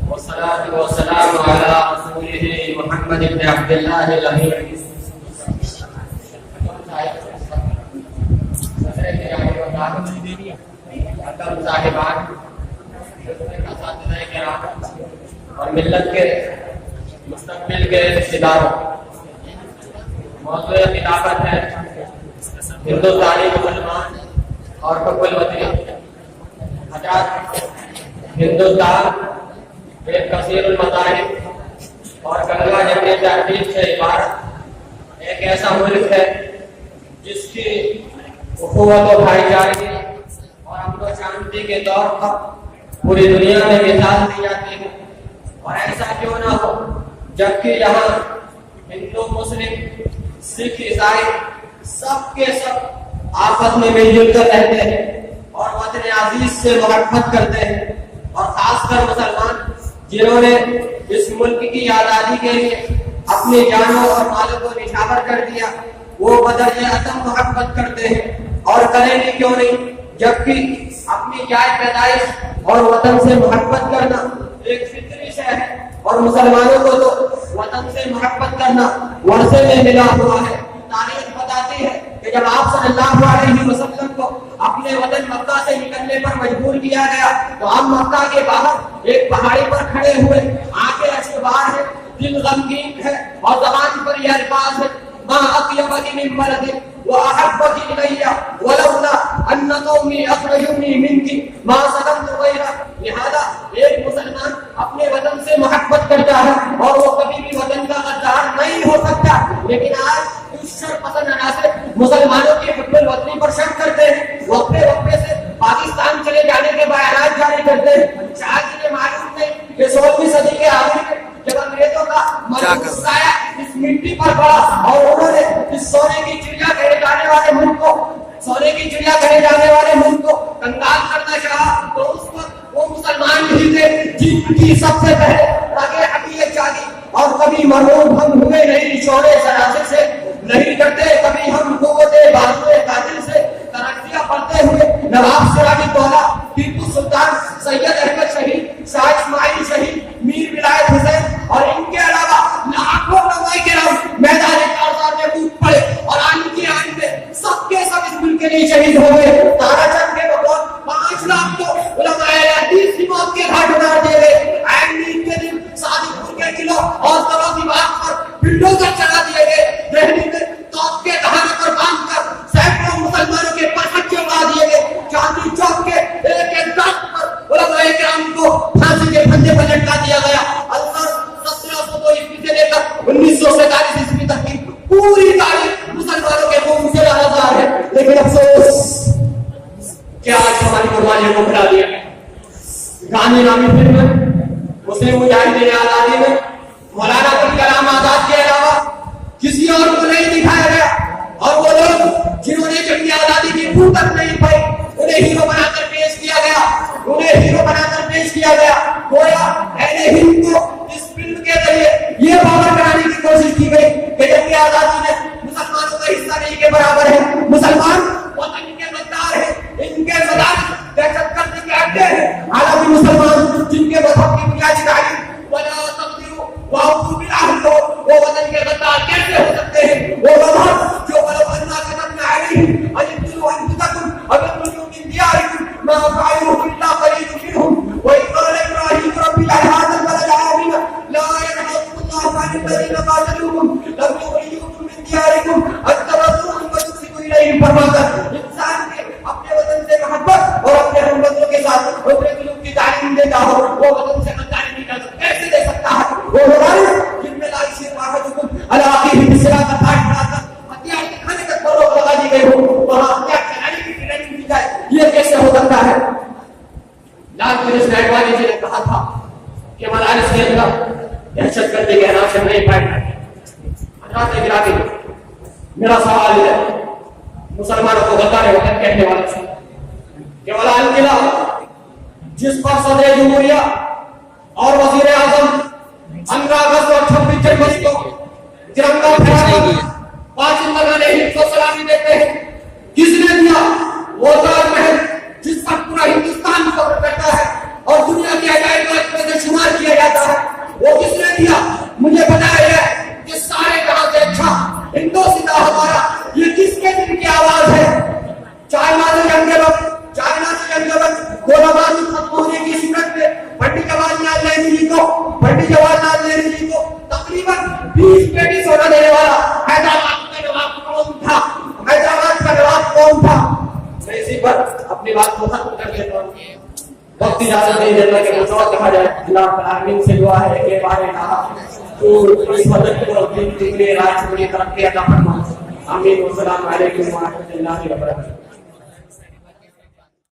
والصلاة والسلام على رسوله محمد بن عبد الله الأمين. صاحبان اور ملت کے مستقبل کے رشتہ داروں، موضوع کتابت ہے ہندوستانی مسلمان اور حب الوطنی. آزاد ہندوستان ایک کثیر المذاہب اور گنگا جمنی تہذیب سے عبارت ایک ایسا ملک ہے جس کی اخوت و بھائی چارگی اور امن و شانتی کے طور پر پوری دنیا میں مثال دی جاتی ہے. اور ایسا کیوں نہ ہو جبکہ یہاں ہندو، مسلم، سکھ، عیسائی سب کے سب آپس میں مل جل کر رہتے ہیں اور وطن عزیز سے محبت کرتے ہیں. اور خاص کر مسلمان جنہوں نے اس ملک کی آزادی کے لیے اپنی جانوں اور مالوں کو نچھاور کر دیا، وہ بدرجہ عدم محبت کرتے ہیں. اور کریں گے کیوں نہیں، جبکہ اپنی جائے پیدائش اور وطن سے محبت کرنا ایک فطری شے ہے. اور مسلمانوں کو تو وطن سے محبت کرنا ورثے میں ملا ہوا ہے. تاریخ بتاتی ہے کہ جب آپ صلی اللہ علیہ وسلم کو اپنے وطن مکہ سے نکلنے پر مجبور کیا گیا تو آپ مکہ کے باہر ایک پہاڑی پر کھڑے ہوئے، آنکھیں اشکبار ہے، دل غمگین ہے اور زبان پر یہ الفاظ ہے: ما اطیبک من بلد واحبک الی ولولا ان قومی اخرجونی منک ما سلمت غیرہ. لہذا ایک مسلمان اپنے وطن سے محبت کرتا ہے اور وہ کبھی بھی وطن کا غدار نہیں ہو سکتا. لیکن آج شر پسند عناصر مسلمانوں کی حب الوطنی پر شک کرتے ہیں، وقفے وقفے سے پاکستان چلے جانے کے بیانات جاری کرتے ہیں. شاید انہیں معلوم نہیں کہ 16ویں صدی کے آخر میں جب انگریزوں کا مضبوط سایہ اس مٹی پر پڑا اور انہوں نے اس سونے کی چڑیا کہے جانے والے ملک کو کنگال کرنا چاہا، تو اس وقت وہ مسلمان بھی تھے جن کی سب سے پہلے رگیں ہڈیاں چاہی. اور کبھی مرعوب ہم ہوئے نہیں شورے سراسر سے، نہیں کرتے کبھی ہم قوت بازوئے قاتل سے. ترقیاں پڑھتے ہوئے نواب سراج الدولہ، ٹیپو سلطان، سید احمد شہید، شاہ اسماعیل شہید، میر ولایت حسین اور ان کے علاوہ لاکھوں علماء کرام میدان کارزار میں کود پڑے اور آن کی آن میں سب کے سب اس ملک کے لیے شہید ہو گئے. تارا چند کے بقول 5 لاکھ تو علماء حدیث کی موت کے گھاٹ اتار دیے گئے. عین عید کے دن صادق پور کے قلعوں اور سرحدی باغ پر بلڈوزر چلا دیے گئے. دہلی میں توپ کے دہانے پر باندھ کر سینکڑوں مسلمانوں کے پرچے اڑا دیے گئے. چاندنی چوک کے ایک ایک درخت پر علماء کرام کو پھانسی کے پھندے پر لٹکا دیا گیا. اللہ 1702 عیسوی سے لے کر 1947 عیسوی تک کی پوری تاریخ مسلمانوں کے خون سے لہرزار ہے. لیکن افسوس کہ آج ہماری قربانیوں کو بھلا دیا گیا. گاندھی نامی فلم میں، مسلم مجاہدین آزادی میں مولانا ابوالکلام کلام آزاد کے علاوہ کسی اور کو نہیں دکھایا گیا. اور وہ لوگ جنہوں نے جنگ آزادی کی بھوک تک نہیں پائی، انہیں ہیرو بنا کر پیش کیا گیا. گویا اہل ہند کو اس فلم کے ذریعے یہ باور کرانے کی کوشش کی گئی کہ جنگ آزادی میں مسلمانوں کا حصہ نہیں کے برابر ہے. مسلمان وطن کے غدار ہیں، ان کے مدارس دہشت گرد کے اڈے ہیں. حالانکہ مسلمان جن کے مذہب کی بنیادی تعلیم ولا تقدیروا واوفوا بالعہد ہو، وہ وطن کے غدار کیسے ہو سکتے ہیں؟ وہ مذہب جو ولو انا كتبنا عليهم ان اقتلوا انفسكم او اخرجوا من دياركم ما فعلوه الا قليل منهم واذ قال ابراهيم رب اجعل هذا البلد امنا لا ينهاكم الله عن الذين قاتلوكم لم يخرجوكم من دياركم ان تبروهم وتقسطوا اليهم. فرماتا انسان کے اپنے وطن سے محبت اور اپنے ہم وطنوں کے ساتھ اپنے قلوب کی تعلیم دیتا ہو، وہ وطن سے غداری نہیں کیسے دے سکتا ہے؟ وہ ہمارے جن میں لا شرک احدکم علی اخیہ بالصلاۃ کا پاٹ پڑھا کر ہتھیار کے کھانے تک پر روک لگا دی گئی ہو، وہاں ہتھیار چلانے کی ٹریننگ دی جائے، یہ کیسے ہو سکتا ہے؟ لال قلعہ اڈوانی جی نے کہا تھا کہ مدارس کے اندر دہشت گردی کے عناصر نہیں پائے جاتے. حضرات گرامی، میرا سوال ہے مسلمانوں کو غدار وطن کہنے والے سے کہ لال قلعہ جس پر صدر جمہوریہ اور وزیر اعظم 15 اگست اور 26 جنوری کو ترنگا پھیلاتے ہیں، 5 لگانے ہند کو سلامی دیتے ہیں، کس نے دیا؟ وہ تاج محل جس پر پورا ہندوستان فخر کرتا ہے وقت اجازت نہیں دیتا کہ منور کہا جائے. اللہ العالمین سے دعا ہے کہ بارے تو اس مدد کو دین کے رائے سے بڑی ترقی عطا فرما. آمین. والسلام علیکم ورحمۃ اللہ وبرکاتہ.